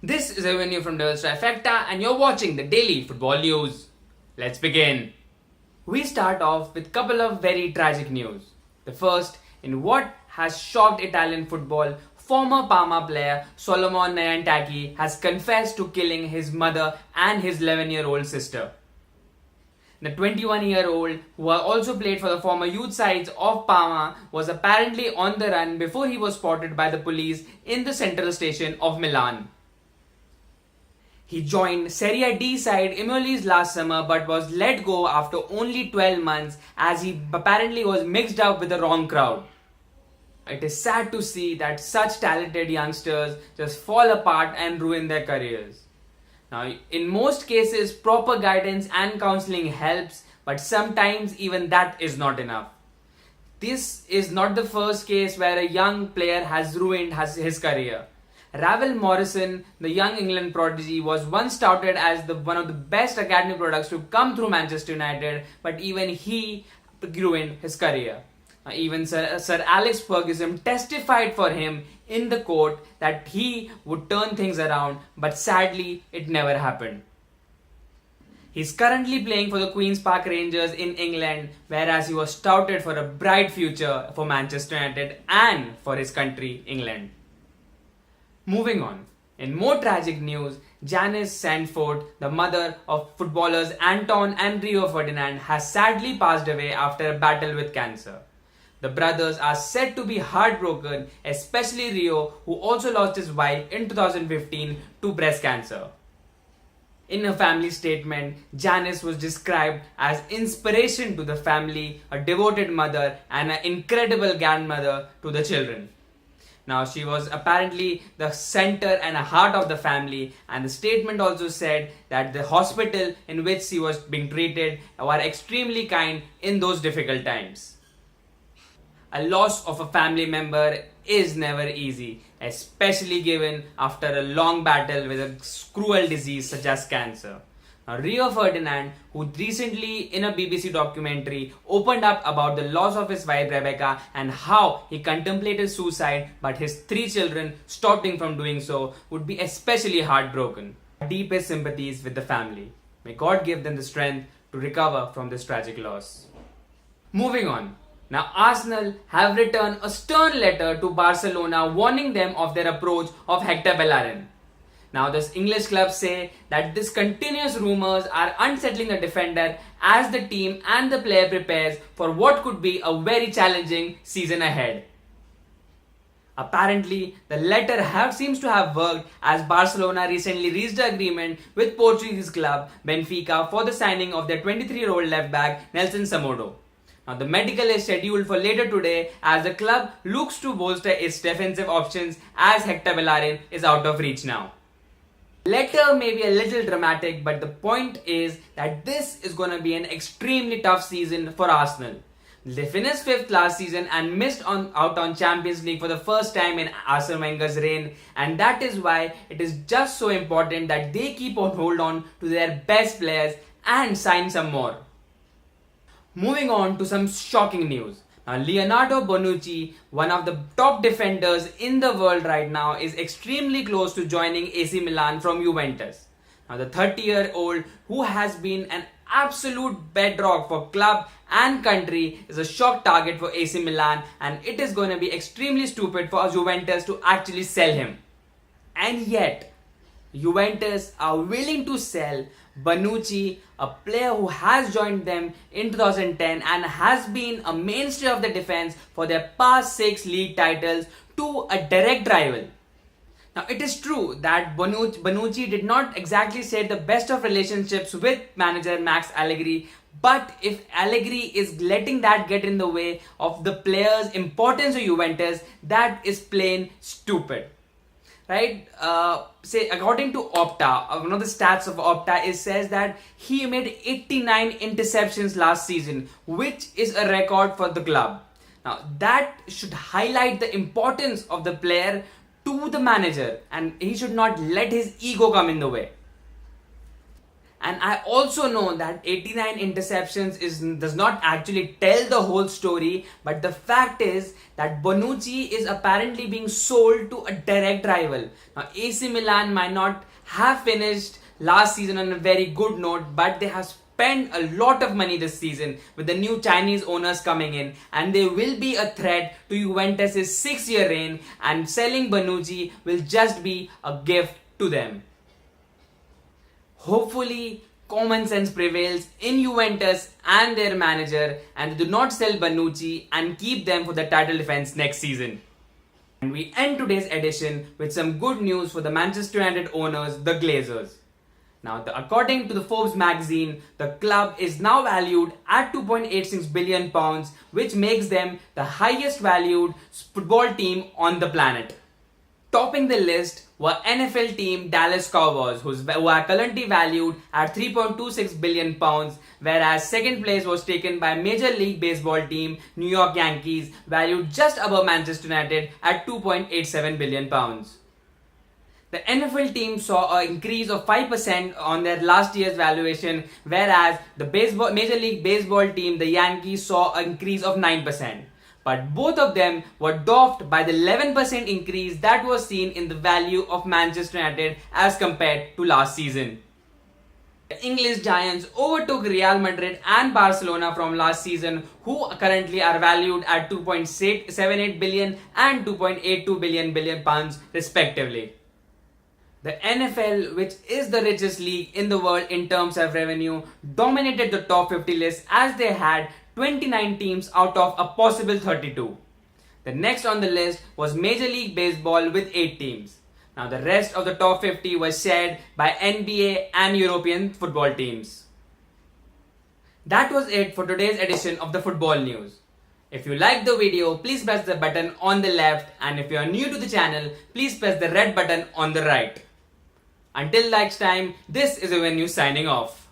This is a venue from Devil's Trifecta, and you're watching the Daily Football News. Let's begin. We start off with a couple of very tragic news. The first, in what has shocked Italian football, former Parma player Solomon Nyantaki has confessed to killing his mother and his 11-year-old sister. The 21-year-old, who also played for the former youth sides of Parma, was apparently on the run before he was spotted by the police in the central station of Milan. He joined Serie D side Imoli's last summer but was let go after only 12 months as he apparently was mixed up with the wrong crowd. It is sad to see that such talented youngsters just fall apart and ruin their careers. Now, in most cases, proper guidance and counseling helps, but sometimes even that is not enough. This is not the first case where a young player has ruined his career. Ravel Morrison, the young England prodigy, was once touted as one of the best academy products to come through Manchester United, but even he ruined his career. Even Sir Alex Ferguson testified for him in the court that he would turn things around, but sadly it never happened. He's currently playing for the Queen's Park Rangers in England, whereas he was touted for a bright future for Manchester United and for his country, England. Moving on, in more tragic news, Janice Sandford, the mother of footballers Anton and Rio Ferdinand, has sadly passed away after a battle with cancer. The brothers are said to be heartbroken, especially Rio, who also lost his wife in 2015 to breast cancer. In a family statement, Janice was described as inspiration to the family, a devoted mother, and an incredible grandmother to the children. Now, she was apparently the center and a heart of the family, and the statement also said that the hospital in which she was being treated were extremely kind in those difficult times. A loss of a family member is never easy, especially given after a long battle with a cruel disease such as cancer. Now, Rio Ferdinand, who recently in a BBC documentary opened up about the loss of his wife Rebecca and how he contemplated suicide but his 3 children stopped him from doing so, would be especially heartbroken. Deepest sympathies with the family. May God give them the strength to recover from this tragic loss. Moving on. Now, Arsenal have returned a stern letter to Barcelona warning them of their approach of Hector Bellerin. Now, this English club say that these continuous rumours are unsettling the defender as the team and the player prepares for what could be a very challenging season ahead. Apparently, the letter seems to have worked as Barcelona recently reached an agreement with Portuguese club Benfica for the signing of their 23-year-old left-back Nelson Semedo. Now, the medical is scheduled for later today as the club looks to bolster its defensive options as Hector Bellerin is out of reach now. Letter may be a little dramatic, but the point is that this is going to be an extremely tough season for Arsenal. They finished 5th last season and missed out on Champions League for the first time in Arsene Wenger's reign, and that is why it is just so important that they keep on hold on to their best players and sign some more. Moving on to some shocking news. Now, Leonardo Bonucci, one of the top defenders in the world right now, is extremely close to joining AC Milan from Juventus. Now, the 30-year-old, who has been an absolute bedrock for club and country, is a shock target for AC Milan, and it is going to be extremely stupid for Juventus to actually sell him. And yet, Juventus are willing to sell Bonucci, a player who has joined them in 2010 and has been a mainstay of the defense for their past 6 league titles, to a direct rival. Now, it is true that Bonucci did not exactly share the best of relationships with manager Max Allegri, but if Allegri is letting that get in the way of the player's importance to Juventus, that is plain stupid. Right? Say according to Opta, one of the stats of Opta says that he made 89 interceptions last season, which is a record for the club. Now, that should highlight the importance of the player to the manager, and he should not let his ego come in the way. And I also know that 89 interceptions does not actually tell the whole story, but the fact is that Bonucci is apparently being sold to a direct rival. Now, AC Milan might not have finished last season on a very good note, but they have spent a lot of money this season with the new Chinese owners coming in, and they will be a threat to Juventus' 6-year reign, and selling Bonucci will just be a gift to them. Hopefully, common sense prevails in Juventus and their manager, and they do not sell Bonucci and keep them for the title defense next season. And we end today's edition with some good news for the Manchester United owners, the Glazers. Now, according to the Forbes magazine, the club is now valued at £2.86 billion, which makes them the highest valued football team on the planet. Topping the list were NFL team Dallas Cowboys, who are currently valued at £3.26 billion, whereas second place was taken by Major League Baseball team New York Yankees, valued just above Manchester United at £2.87 billion. The NFL team saw an increase of 5% on their last year's valuation, whereas the Major League Baseball team, the Yankees, saw an increase of 9%. But both of them were dwarfed by the 11% increase that was seen in the value of Manchester United as compared to last season. The English Giants overtook Real Madrid and Barcelona from last season, who currently are valued at £2.78 billion and £2.82 billion pounds respectively. The NFL, which is the richest league in the world in terms of revenue, dominated the top 50 list as they had 29 teams out of a possible 32. The next on the list was Major League Baseball with 8 teams. Now the rest of the top 50 was shared by NBA and European football teams. That was it for today's edition of the Football News. If you liked the video, please press the button on the left, and if you are new to the channel, please press the red button on the right. Until next time, this is Avenue signing off.